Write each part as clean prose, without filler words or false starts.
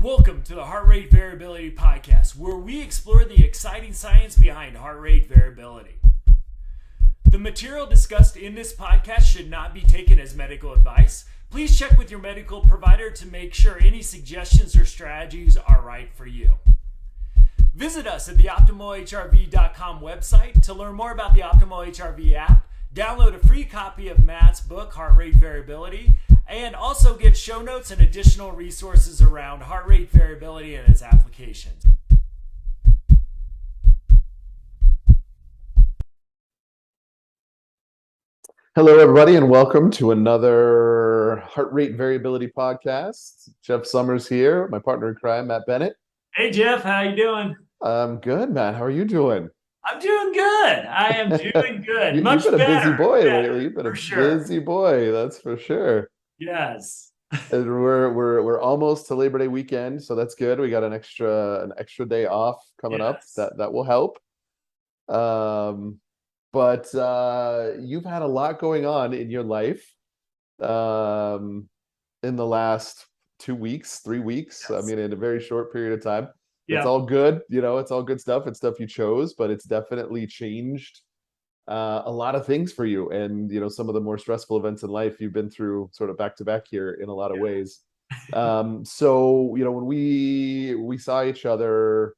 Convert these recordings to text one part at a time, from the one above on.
Welcome to the Heart Rate Variability Podcast, where we explore the exciting science behind heart rate variability. The material discussed in this podcast should not be taken as medical advice. Please check with your medical provider to make sure any suggestions or strategies are right for you. Visit us at the OptimalHRV.com website to learn more about the Optimal HRV app, download a free copy of Matt's book, Heart Rate Variability, and also get show notes and additional resources around heart rate variability and its applications. Hello, everybody, and welcome to another Heart Rate Variability Podcast. Jeff Summers here, my partner in crime, Matt Bennett. Hey, Jeff, how you doing? I'm good, Matt. How are you doing? I'm doing good. I am doing good. You've Much been a better, busy boy better, lately. You've been a sure. busy boy, that's for sure. Yes. And we're almost to Labor Day weekend, so that's good. We got an extra day off coming up. That will help. But you've had a lot going on in your life in the last 2 weeks, 3 weeks. Yes. I mean, in a very short period of time. Yeah. It's all good, it's all good stuff. It's stuff you chose, but it's definitely changed a lot of things for you. And some of the more stressful events in life you've been through sort of back to back here in a lot of ways. So when we saw each other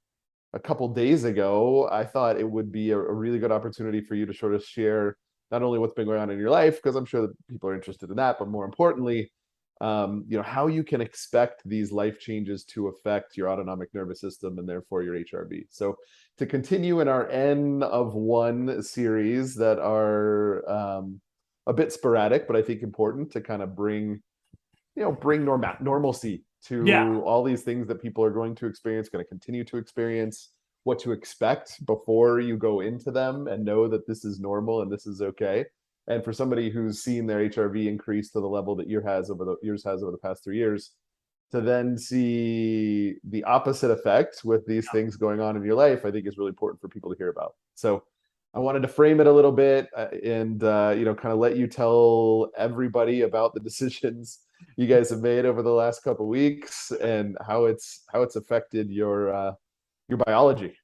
a couple days ago, I thought it would be a really good opportunity for you to sort of share not only what's been going on in your life, because I'm sure that people are interested in that, but more importantly, how you can expect these life changes to affect your autonomic nervous system and therefore your HRV. So to continue in our N of 1 series that are a bit sporadic, but I think important to kind of bring normalcy to all these things that people are going to experience, going to continue to experience, what to expect before you go into them and know that this is normal and this is okay. And for somebody who's seen their HRV increase to the level that yours has over the past 3 years, to then see the opposite effect with these things going on in your life, I think is really important for people to hear about. So I wanted to frame it a little bit and kind of let you tell everybody about the decisions you guys have made over the last couple of weeks and how it's affected your biology.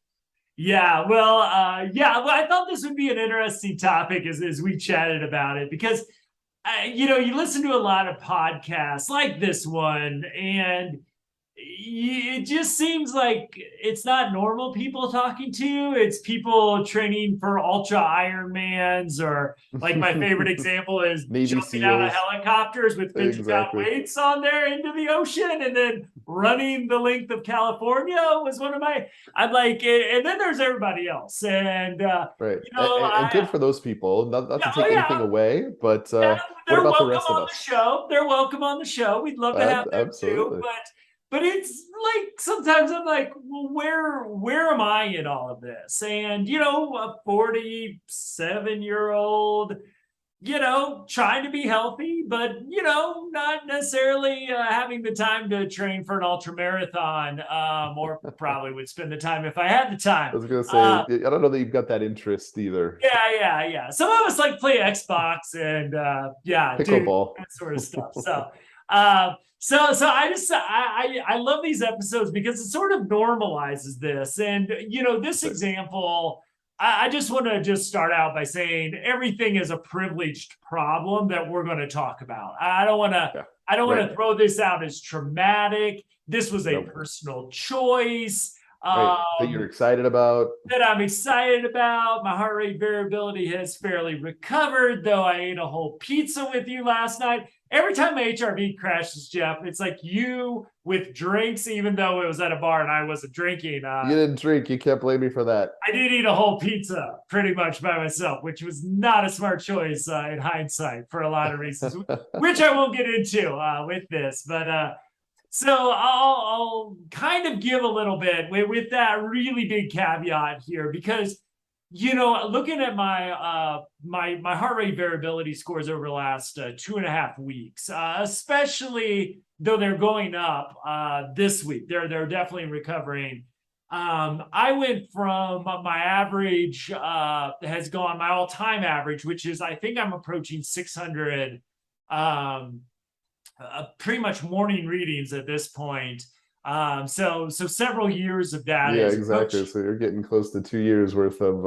Well, I thought this would be an interesting topic as we chatted about it, because, you listen to a lot of podcasts like this one, and it just seems like it's not normal people talking to you. It's people training for ultra Ironmans, or like my favorite example is Navy jumping SEALs. out of helicopters with 50-pound weights on there into the ocean, and then running the length of California was one of my. I'm like, and then there's everybody else, and right, and good for those people. Not to take anything away, but what about the rest of us? They're welcome on the show. We'd love to have them too, but it's like sometimes I'm like, well, where am I in all of this? And a 47-year-old, trying to be healthy, but not necessarily having the time to train for an ultra marathon, or probably would spend the time if I had the time. I was gonna say, I don't know that you've got that interest either. Yeah. Some of us like play Xbox and pickleball, that sort of stuff. So I love these episodes because it sort of normalizes this. And this example, I just want to start out by saying everything is a privileged problem that we're going to talk about. I don't want to throw this out as traumatic. This was a personal choice. That you're excited about. That I'm excited about. My heart rate variability has fairly recovered, though I ate a whole pizza with you last night. Every time my HRV crashes, Jeff, it's like you with drinks, even though it was at a bar and I wasn't drinking. You didn't drink. You can't blame me for that. I did eat a whole pizza pretty much by myself, which was not a smart choice in hindsight for a lot of reasons, which I won't get into with this. But so I'll kind of give a little bit with that really big caveat here, because looking at my my heart rate variability scores over the last 2.5 weeks, especially though they're going up this week, they're definitely recovering. I went from my average has gone, my all-time average, which is, I think I'm approaching 600 pretty much morning readings at this point, So several years of that Yeah, as a exactly. coach. So you're getting close to 2 years worth of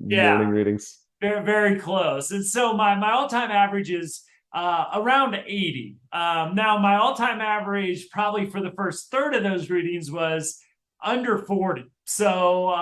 Yeah, morning readings. very, very close. And so my all-time average is around 80. Now my all-time average probably for the first third of those readings was under 40. So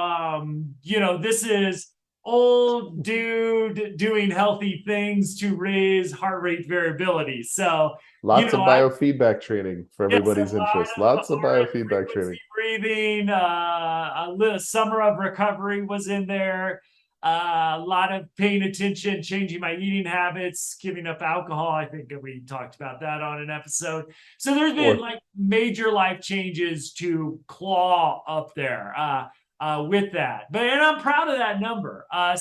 this is old dude doing healthy things to raise heart rate variability. So, Lots of I biofeedback training for yes, a everybody's lot interest. of Lots of RF biofeedback frequency training. breathing. A little summer of recovery was in there. A lot of paying attention, changing my eating habits, giving up alcohol. I think that we talked about that on an episode. So there's been Or like major life changes to claw up there with that. But and I'm proud of that number. yeah,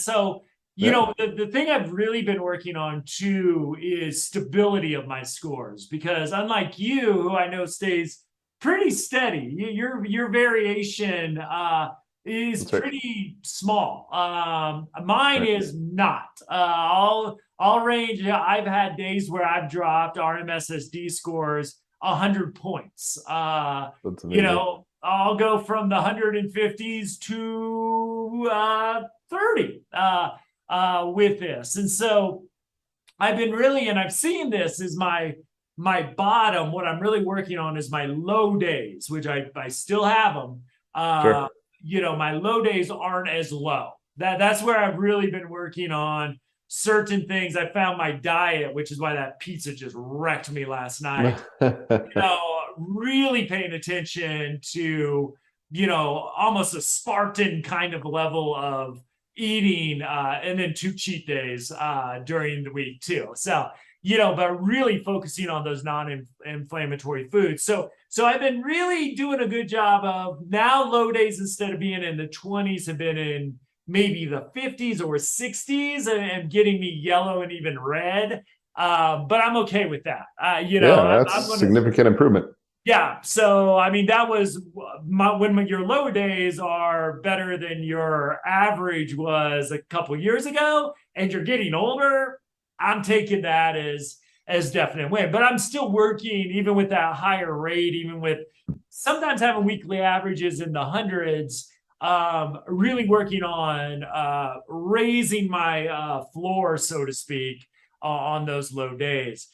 The thing I've really been working on too is stability of my scores because unlike you, who I know stays pretty steady, your variation is that's right. pretty small. Mine Right. is not. I'll range. I've had days where I've dropped RMSSD scores 100 points. That's amazing. I'll go from the 150s to 30 with this. And so I've been really, and I've seen this is my bottom. What I'm really working on is my low days, which I still have them. Sure. My low days aren't as low. That's where I've really been working on certain things. I found my diet, which is why that pizza just wrecked me last night. Really paying attention to, almost a Spartan kind of level of eating, and then 2 cheat days during the week too. So, but really focusing on those non-inflammatory foods. So I've been really doing a good job of now low days instead of being in the 20s have been in maybe the 50s or 60s and getting me yellow and even red. But I'm okay with that. Yeah, I'm that's going to significant improvement. yeah. So, I mean, that was when your low days are better than your average was a couple years ago, and you're getting older. I'm taking that as definite win, but I'm still working even with that higher rate, even with sometimes having weekly averages in the hundreds. Really working on raising my floor, so to speak, on those low days.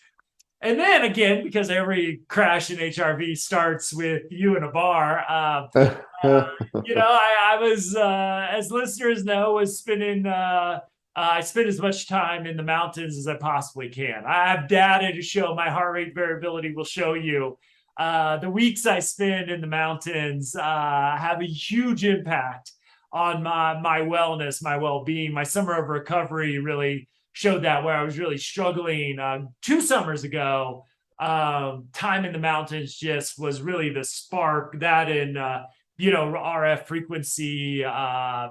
And then again, because every crash in HRV starts with you in a bar, I was, as listeners know, was spending. I spend as much time in the mountains as I possibly can. I have data to show my heart rate variability will show you. The weeks I spend in the mountains have a huge impact on my wellness, my well-being. My summer of recovery really showed that where I was really struggling 2 summers ago. Time in the mountains just was really the spark. That and RF frequency,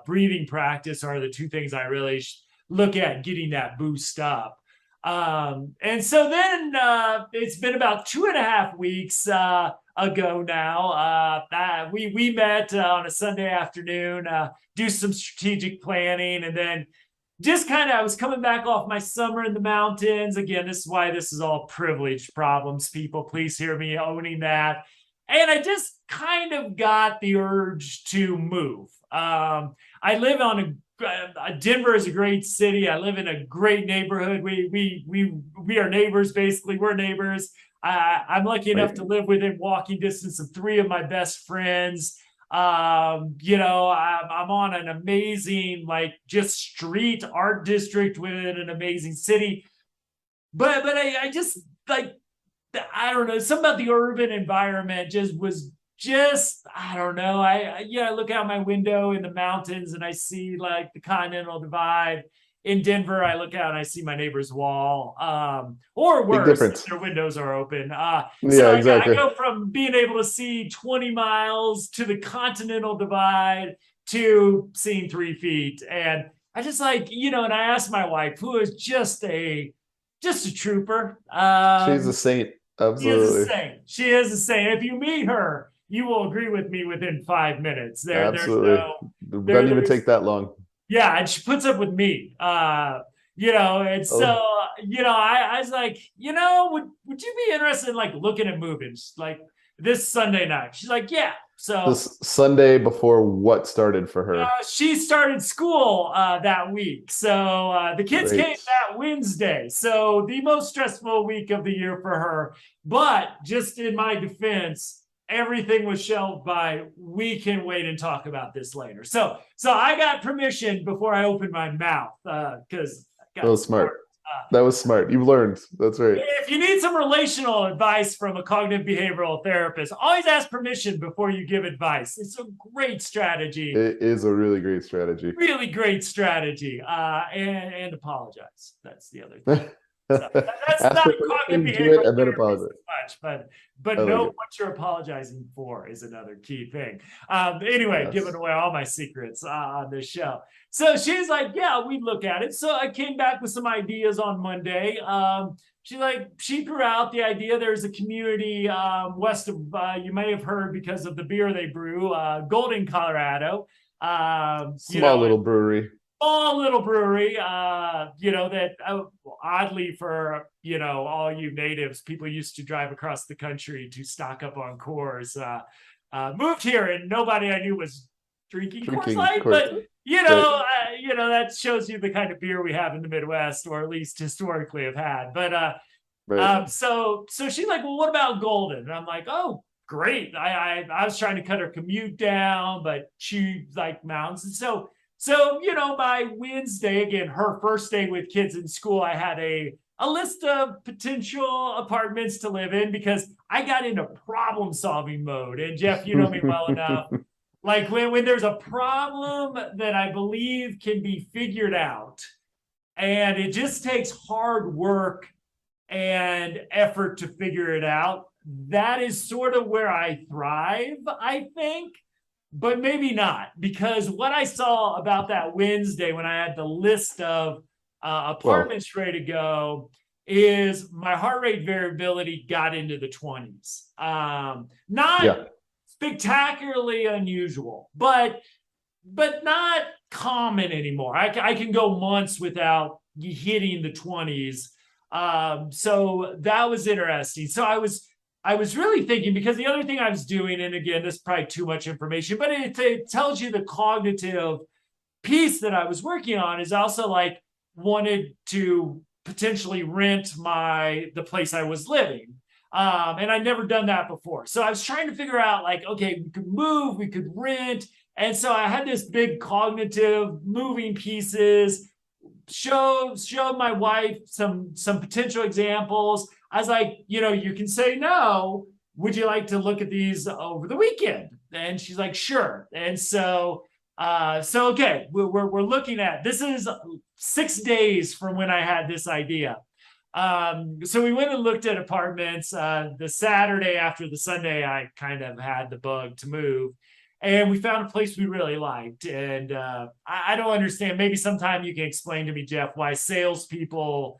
breathing practice are the two things I really look at getting that boost up. And so then it's been about 2.5 weeks ago now. We met on a Sunday afternoon, do some strategic planning, and then just kind of, I was coming back off my summer in the mountains. Again, this is why this is all privilege problems, people. Please hear me owning that. And I just kind of got the urge to move. I live on Denver is a great city. I live in a great neighborhood. We are neighbors, basically. We're neighbors. I'm lucky enough to live within walking distance of 3 of my best friends. I'm on an amazing, like, just street art district within an amazing city. But I just like, I don't know, something about the urban environment just I don't know. I look out my window in the mountains and I see like the Continental Divide. In Denver, I look out and I see my neighbor's wall, or Big worse, if difference. their windows are open. So Yeah, I exactly. go from being able to see 20 miles to the Continental Divide to seeing 3 feet. And I just and I asked my wife, who is just a trooper. She's a saint. She is a Absolutely. saint. She is a saint. If you meet her, you will agree with me within 5 minutes. There's Absolutely. no, Doesn't even there's take that long. yeah, and she puts up with me. And so Oh, I was like, would you be interested in like looking at moving? Like, this Sunday night. She's like, yeah. So This Sunday before what started for her? she started school that week. So the kids Great. came that Wednesday. So the most stressful week of the year for her. But just in my defense, everything was shelved by we can wait and talk about this later. So I got permission before I opened my mouth because That was smart. That was smart. You've learned. That's right. If you need some relational advice from a cognitive behavioral therapist, always ask permission before you give advice. It's a great strategy. It is a really great strategy. Really great strategy. And apologize. That's the other thing. So that's Ask not for cognitive permission, do it, behavioral and then therapy apologize. much, but like know it. what you're apologizing for is another key thing. Anyway, Yes. giving away all my secrets on this show. So she's like, yeah, we look at it. So I came back with some ideas on Monday. She threw out the idea there's a community west of, you may have heard because of the beer they brew, Golden, Colorado. Small little brewery. Small little brewery, that oddly for, all you natives, people used to drive across the country to stock up on Coors. Moved here and nobody I knew was drinking Coors Light, but that shows you the kind of beer we have in the Midwest, or at least historically have had. But so she's like, well, what about Golden? And I'm like, oh, great. I was trying to cut her commute down, but she like mountains. And so by Wednesday, again, her first day with kids in school, I had a list of potential apartments to live in because I got into problem solving mode. And Jeff, you know me well enough. Like when there's a problem that I believe can be figured out, and it just takes hard work and effort to figure it out, that is sort of where I thrive, I think. But maybe not, because what I saw about that Wednesday when I had the list of apartments ready to go is my heart rate variability got into the 20s. Not spectacularly unusual, but not common anymore. I can go months without hitting the 20s. So that was interesting. So I was really thinking, because the other thing I was doing, and again, this is probably too much information, but it tells you the cognitive piece that I was working on is also like wanted to potentially rent the place I was living. And I'd never done that before. So I was trying to figure out like, okay, we could move, we could rent. And so I had this big cognitive moving pieces, showed my wife some potential examples. I was like, you can say no. Would you like to look at these over the weekend? And she's like, sure. And so okay, we're looking at, this is 6 days from when I had this idea. So we went and looked at apartments. The Saturday after the Sunday, I kind of had the bug to move. And we found a place we really liked. And I don't understand. Maybe sometime you can explain to me, Jeff, why salespeople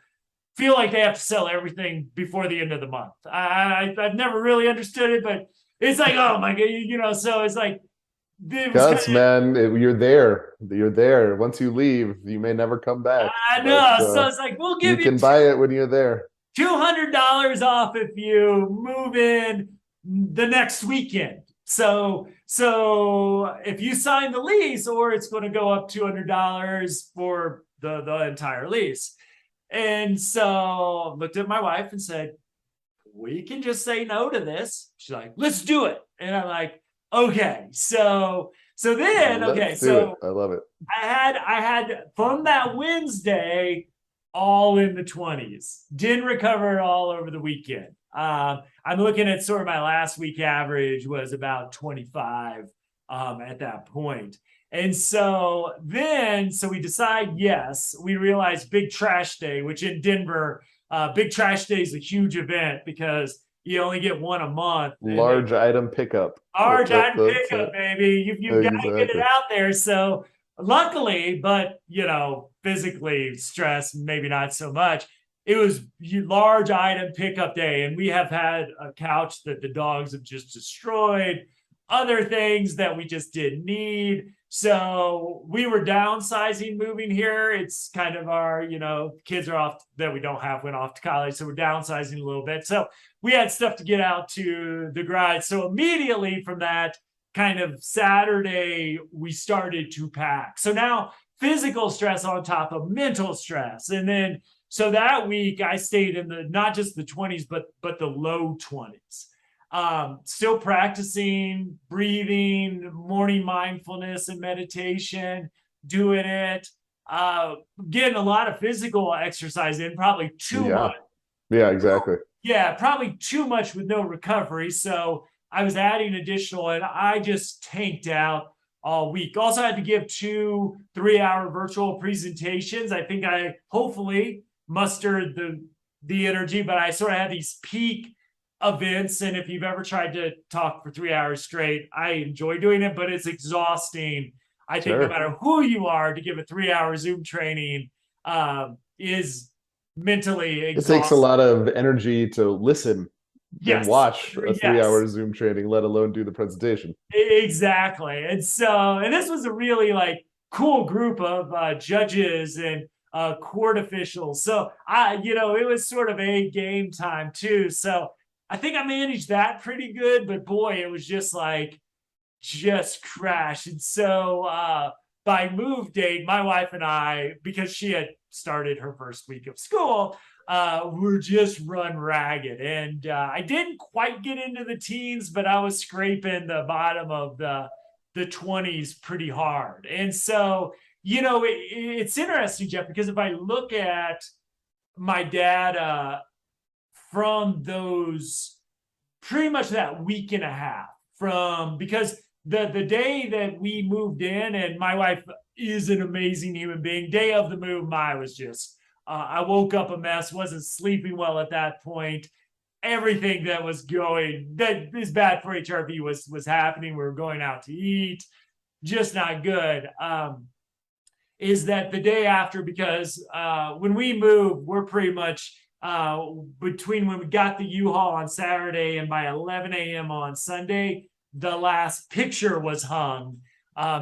feel like they have to sell everything before the end of the month. I've never really understood it, but it's like, oh my God, so it's like. Guts, man, you're there. You're there. Once you leave, you may never come back. I know. So it's like, we'll give you. You can buy it when you're there. $200 off if you move in the next weekend. So if you sign the lease, or it's going to go up $200 for the entire lease. And so I looked at my wife and said, we can just say no to this. She's like, let's do it. And I'm like, okay. So then, okay. So I love it. I had from that Wednesday all in the 20s. Didn't recover it all over the weekend. I'm looking at sort of my last week average was about 25 at that point. And so we decide, yes, we realize Big Trash Day, which in Denver, Big Trash Day is a huge event because you only get one a month. Large item pickup. Large item pickup, baby. You've got to get it out there. So luckily, but physically stressed, maybe not so much. It was large item pickup day, and we have had a couch that the dogs have just destroyed. other things that we just didn't need. So we were downsizing moving here. It's kind of our, kids are off that we don't have went off to college. So we're downsizing a little bit. So we had stuff to get out to the garage. So immediately from that kind of Saturday, we started to pack. So now physical stress on top of mental stress. And then, so that week I stayed in not just the 20s, but the low 20s. Still practicing breathing, morning mindfulness and meditation, doing it, getting a lot of physical exercise in, probably too much. Yeah, exactly. Yeah, probably too much with no recovery. So I was adding additional, and I just tanked out all week. Also had to give 2 3-hour virtual presentations. I think I hopefully mustered the energy, but I sort of had these peak events. And if you've ever tried to talk for 3 hours straight, I enjoy doing it, but it's exhausting. I think no matter who you are, to give a 3-hour Zoom training is mentally exhausting. It takes a lot of energy to listen and watch a 3-hour Zoom training, let alone do the presentation. Exactly. And this was a really cool group of judges and court officials. So it was sort of a game time too. So I think I managed that pretty good, but boy, it was just crashed. And so by move date, my wife and I, because she had started her first week of school, we're just run ragged. And I didn't quite get into the teens, but I was scraping the bottom of the 20s pretty hard. And so, it's interesting, Jeff, because if I look at my data from those pretty much that week and a half because the day that we moved in, and my wife is an amazing human being, day of the move, I was just, I woke up a mess, wasn't sleeping well at that point. Everything that was that is bad for HRV was happening. We were going out to eat, just not good. Is that the day after, because when we moved, we're pretty much between when we got the U-Haul on Saturday and by 11 a.m. on Sunday, the last picture was hung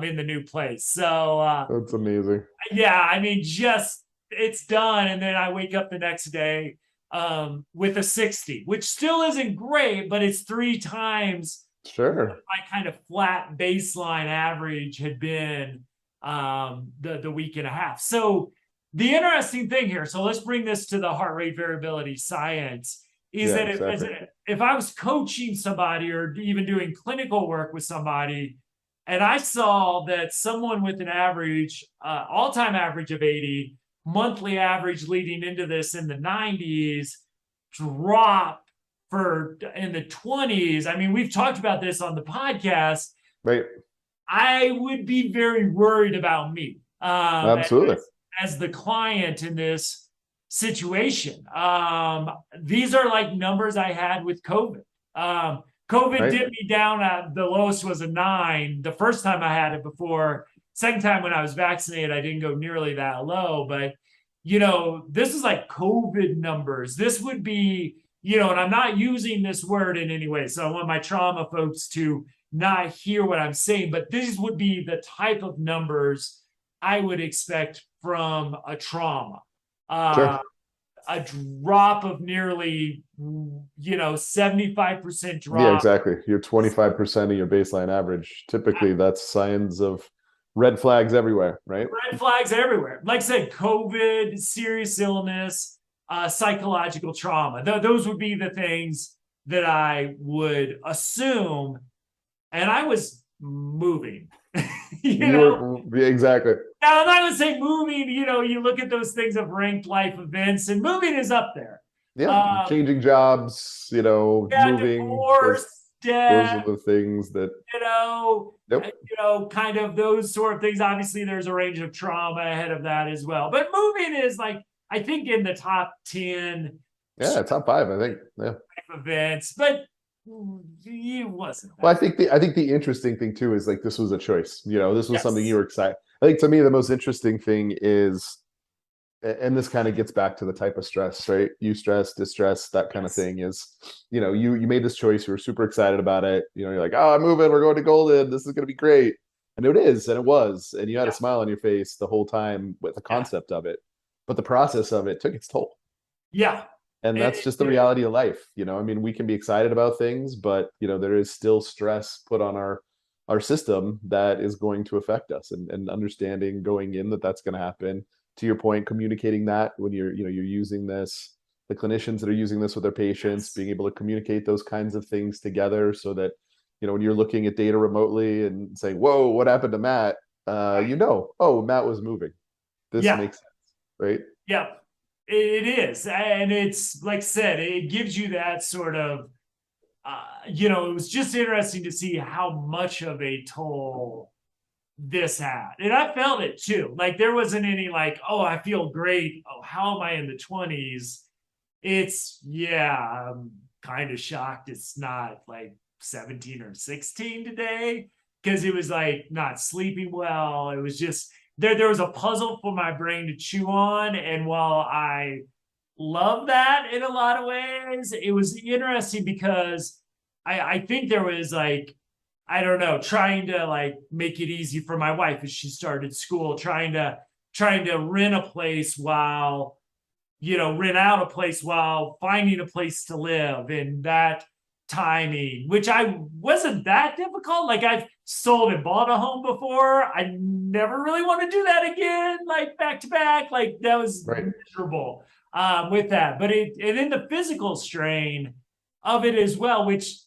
in the new place. So that's amazing. Yeah, I mean, it's done. And then I wake up the next day with a 60, which still isn't great, but it's 3 times my kind of flat baseline average had been the week and a half. So the interesting thing here, so let's bring this to the heart rate variability science, is that if I was coaching somebody or even doing clinical work with somebody, and I saw that someone with an average, all-time average of 80, monthly average leading into this in the 90s, drop in the 20s. I mean, we've talked about this on the podcast. Right. I would be very worried about me. Absolutely. As the client in this situation. These are numbers I had with COVID. COVID dipped me down at the lowest was a 9 the first time I had it before. Second time when I was vaccinated, I didn't go nearly that low. But, this is COVID numbers. This would be, and I'm not using this word in any way. So I want my trauma folks to not hear what I'm saying, but these would be the type of numbers I would expect from a trauma. A drop of nearly, 75% drop. Yeah, exactly. You're 25% of your baseline average. Typically, that's signs of red flags everywhere, right? Red flags everywhere. Like I said, COVID, serious illness, psychological trauma. Those would be the things that I would assume. And I was moving. Exactly. Now, I'm not going to say moving, you look at those things of ranked life events, and moving is up there. Yeah, changing jobs, moving. Divorce, death, those are the things that, kind of those sort of things. Obviously, there's a range of trauma ahead of that as well. But moving is I think in the top 10. Yeah, top 5, I think. Yeah. Events, but it wasn't. Well, I think the interesting thing too is this was a choice. This was something you were excited. I think to me the most interesting thing is and this kind of gets back to the type of stress, right? Eustress, distress, that kind of thing is, you made this choice, you were super excited about it. You're like, oh, I'm moving, we're going to Golden, this is going to be great. And it is, and it was, and you had a smile on your face the whole time with the concept of it, but the process of it took its toll. Yeah. And that's just the reality of life. I mean, we can be excited about things, but there is still stress put on our system that is going to affect us, and understanding going in that that's going to happen. To your point, communicating that when you're using this, the clinicians that are using this with their patients, being able to communicate those kinds of things together so that, when you're looking at data remotely and saying, whoa, what happened to Matt? Oh, Matt was moving. This makes sense, right? Yeah. It is. And it's like I said, it gives you that sort of, it was just interesting to see how much of a toll this had. And I felt it too. Like there wasn't any like, oh, I feel great. Oh, how am I in the 20s? It's, I'm kind of shocked it's not like 17 or 16 today, because it was like not sleeping well. It was just, there was a puzzle for my brain to chew on. And while I love that in a lot of ways, it was interesting because I think there was like, I don't know, trying to like make it easy for my wife as she started school, trying to rent a place while, rent out a place while finding a place to live, and that timing, which I wasn't that difficult. Like I've sold and bought a home before. I never really want to do that again, like back to back. Like that was miserable with that. But and then the physical strain of it as well, which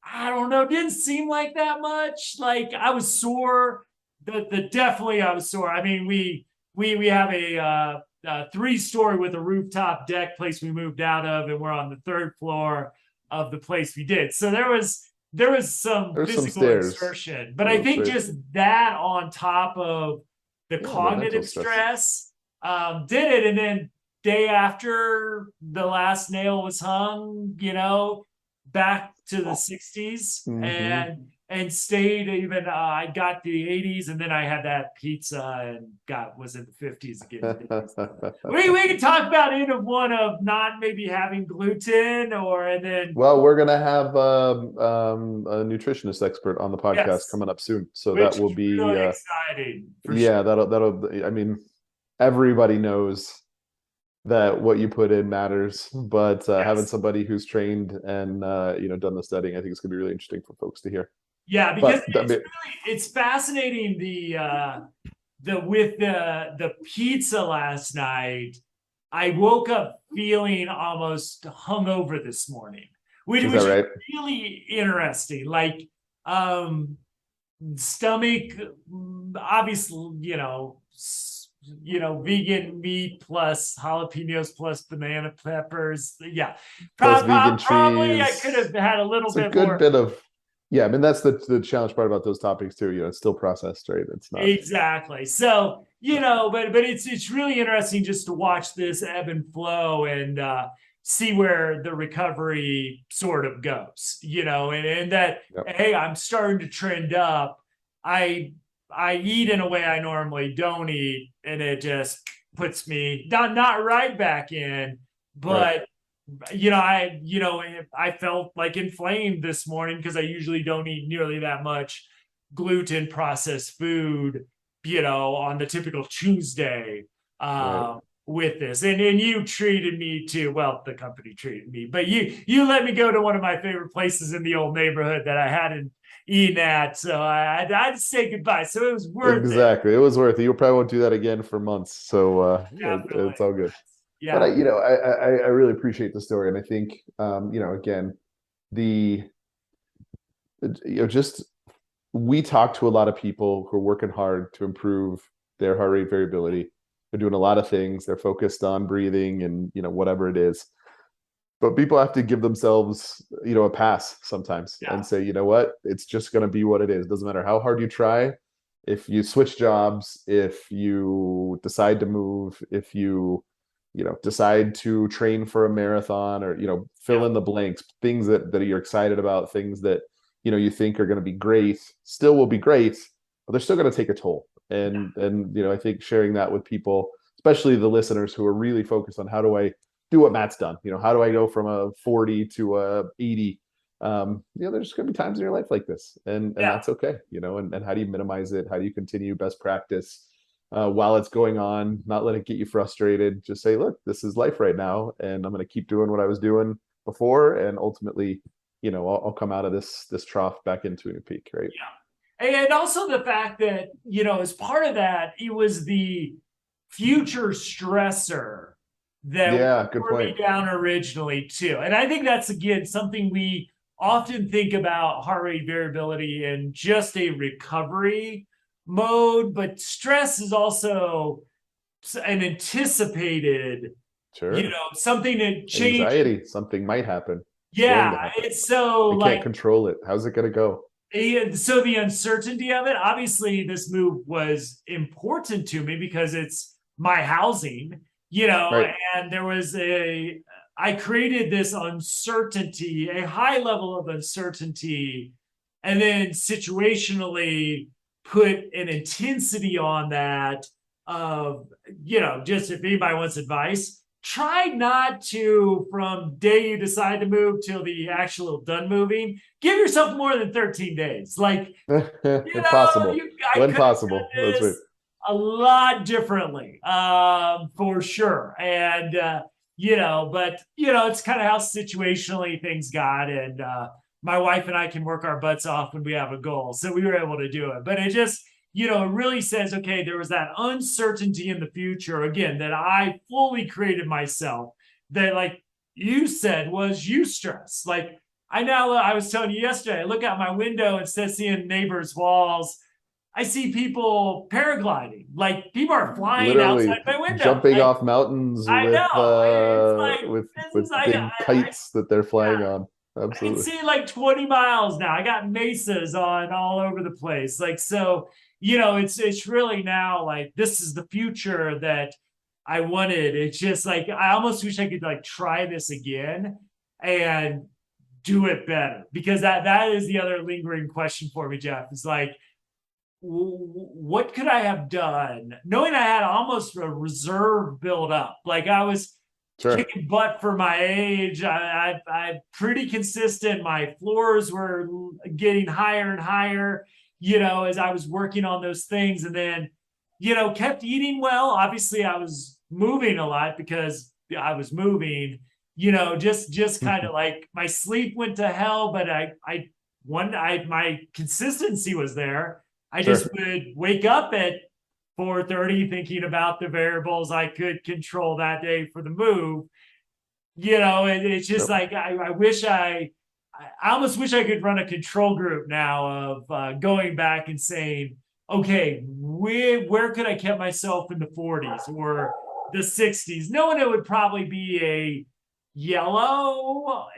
I don't know, didn't seem like that much. Like I was sore. The definitely I was sore. I mean, we have a 3-story with a rooftop deck place we moved out of, and we're on the 3rd floor of the place we did. So there was some physical exertion, but I think just that on top of the cognitive stress did it. And then day after the last nail was hung, back to the 60s, and stayed even, I got the 80s, and then I had that pizza and was in the 50s again. we can talk about it of one of not maybe having gluten, and then. Well, we're going to have a nutritionist expert on the podcast coming up soon. So that will be really exciting. That'll, I mean, everybody knows that what you put in matters, but having somebody who's trained and done the studying, I think it's gonna be really interesting for folks to hear. Yeah, because it's fascinating with the pizza last night. I woke up feeling almost hungover this morning, which was really interesting. Like stomach, obviously, vegan meat plus jalapenos plus banana peppers. Yeah. Probably I could have had a little bit more. A good bit of, I mean, that's the challenge part about those topics too. It's still processed, right? It's not. Exactly. So, but it's really interesting just to watch this ebb and flow and see where the recovery sort of goes, and that, hey, I'm starting to trend up. I eat in a way I normally don't eat, and it just puts me not right back in. But I felt like inflamed this morning because I usually don't eat nearly that much gluten processed food, on the typical Tuesday with this. And you treated me to, well, the company treated me, but you let me go to one of my favorite places in the old neighborhood that I hadn't eaten at, so I had to say goodbye. So it was worth it. Exactly, it was worth it. You probably won't do that again for months, so it's all good. But I really appreciate the story, and I think again, just we talk to a lot of people who are working hard to improve their heart rate variability. They're doing a lot of things. They're focused on breathing and whatever it is. But people have to give themselves, a pass sometimes and say, you know what, it's just going to be what it is. It doesn't matter how hard you try. If you switch jobs, if you decide to move, if you, decide to train for a marathon or, fill in the blanks, things that you're excited about, things that, you think are going to be great, still will be great, but they're still going to take a toll. And I think sharing that with people, especially the listeners who are really focused on how do I do what Matt's done? How do I go from a 40 to a 80? There's going to be times in your life like this, and Yeah. that's okay. And how do you minimize it? How do you continue best practice while it's going on? Not let it get you frustrated. Just say, look, this is life right now, and I'm going to keep doing what I was doing before, and ultimately, I'll come out of this trough back into a new peak, right? Yeah. And also the fact that, as part of that, it was the future stressor that Good wore me point. down originally too. And I think that's, again, something we often think about heart rate variability in just a recovery mode, but stress is also an anticipated, Sure. something that changes. Anxiety, something might happen. It's going Yeah, to happen. it's so You can't control it. How's it going to go? and so the uncertainty of it, obviously this move was important to me because it's my housing, Right. and I created this uncertainty, a high level of uncertainty, and then situationally put an intensity on that of, just if anybody wants advice, try not to, from day you decide to move till the actual done moving, give yourself more than 13 days. Like, If possible. I When could have possible. done That's right. this a lot differently, for sure. And, but, it's kind of how situationally things got. And my wife and I can work our butts off when we have a goal. So we were able to do it. But it just, it really says, okay, there was that uncertainty in the future, again, that I fully created myself, that, like you said, was eustress. Like, I was telling you yesterday, I look out my window, instead of seeing neighbors' walls, I see people paragliding. Like, people are flying Literally outside my window. jumping Like, off mountains I with know. It's like, this with is, big kites that they're flying yeah, on. I can Absolutely. see like 20 miles now. I got mesas on all over the place. Like, so, it's really now like, this is the future that I wanted. It's just like, I almost wish I could like try this again and do it better, because that is the other lingering question for me, Jeff. Is like, what could I have done, knowing I had almost a reserve build up? Like, I was Sure. kicking butt for my age. I pretty consistent. My floors were getting higher and higher, as I was working on those things, and then, kept eating well. Obviously, I was moving a lot because I was moving. Just kind of like my sleep went to hell, but my consistency was there. I just Sure. would wake up at 4:30 thinking about the variables I could control that day for the move. And it's just Yep. like, I almost wish I could run a control group now of going back and saying, okay, where could I keep myself in the 40s or the 60s, knowing it would probably be a yellow,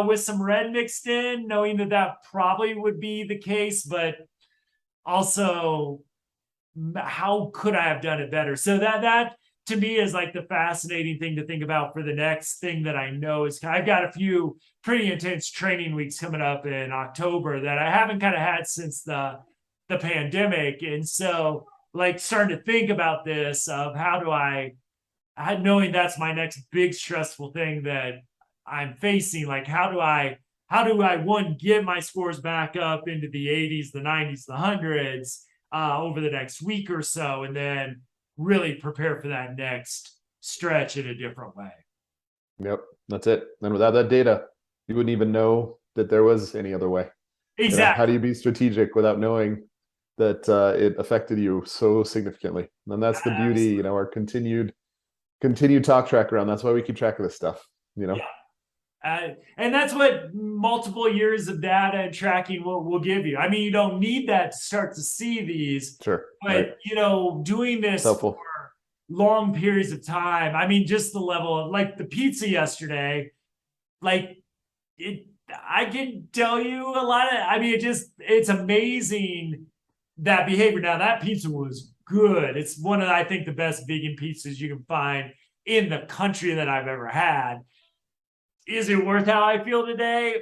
with some red mixed in, knowing that probably would be the case, but also, how could I have done it better? So that to me is like the fascinating thing to think about for the next thing that I know is, I've got a few pretty intense training weeks coming up in October that I haven't kind of had since the pandemic. And so, like, starting to think about this of how do knowing that's my next big stressful thing that I'm facing, like, how do I one, get my scores back up into the 80s, the 90s, the hundreds over the next week or so, and then really prepare for that next stretch in a different way. Yep. That's it. And without that data, you wouldn't even know that there was any other way. How do Exactly. you be strategic without knowing that it affected you so significantly? And that's the beauty, Absolutely. our continued talk track around. That's why we keep track of this stuff. Yeah. And that's what multiple years of data and tracking will give you. I mean, you don't need that to start to see these, Sure. Right. but doing It's this for helpful. long periods of time. I mean, just the level of, like, the pizza yesterday, like, I can tell you a lot of, I mean, it's amazing, that behavior. Now, that pizza was good. It's one of, I think, the best vegan pizzas you can find in the country that I've ever had. Is it worth how I feel today?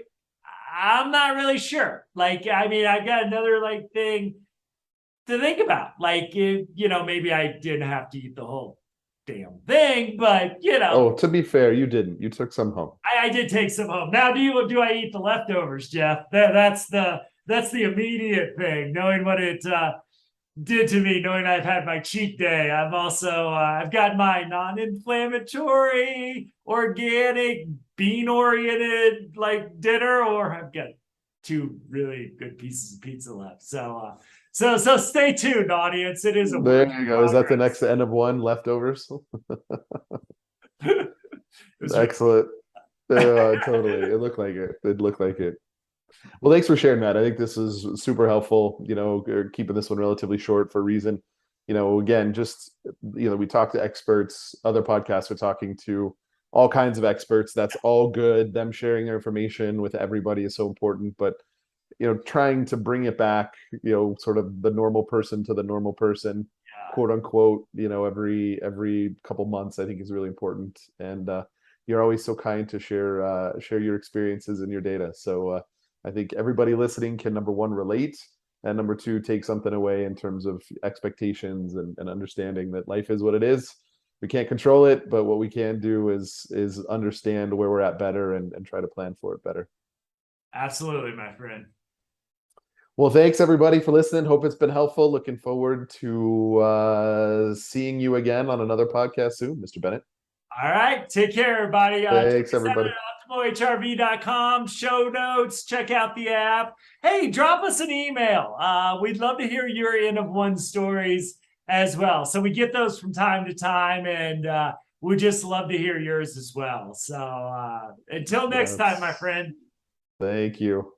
I'm not really sure. Like, I mean, I've got another like thing to think about. Like, maybe I didn't have to eat the whole damn thing, but Oh, to be fair, you didn't. You took some home. I did take some home. Now, do I eat the leftovers, Jeff? That's the immediate thing. Knowing what it did to me, knowing I've had my cheat day. I've also I've got my non-inflammatory, organic, bean-oriented like dinner, or I've got 2 really good pieces of pizza left. So so stay tuned, audience. It is a There you go. Is that the next N of 1 leftovers? Excellent. Totally. It looked like it. It looked like it. Well, thanks for sharing that. I think this is super helpful, keeping this one relatively short for a reason. Again, just, we talk to experts, other podcasts are talking to all kinds of experts. That's all good. Them sharing their information with everybody is so important, but, trying to bring it back, sort of the normal person to the normal person, quote unquote, every couple months, I think is really important. And you're always so kind to share your experiences and your data. So I think everybody listening can, number 1, relate, and number 2, take something away in terms of expectations and understanding that life is what it is. We can't control it, but what we can do is understand where we're at better and try to plan for it better. Absolutely, my friend. Well, thanks everybody for listening. Hope it's been helpful. Looking forward to seeing you again on another podcast soon, Mr. Bennett. All right. Take care, everybody. Thanks, everybody. OptimalHRV.com, show notes, check out the app. Hey, drop us an email. We'd love to hear your N of 1 stories as well. So we get those from time to time, and we just love to hear yours as well. So until next time, my friend. Thank you.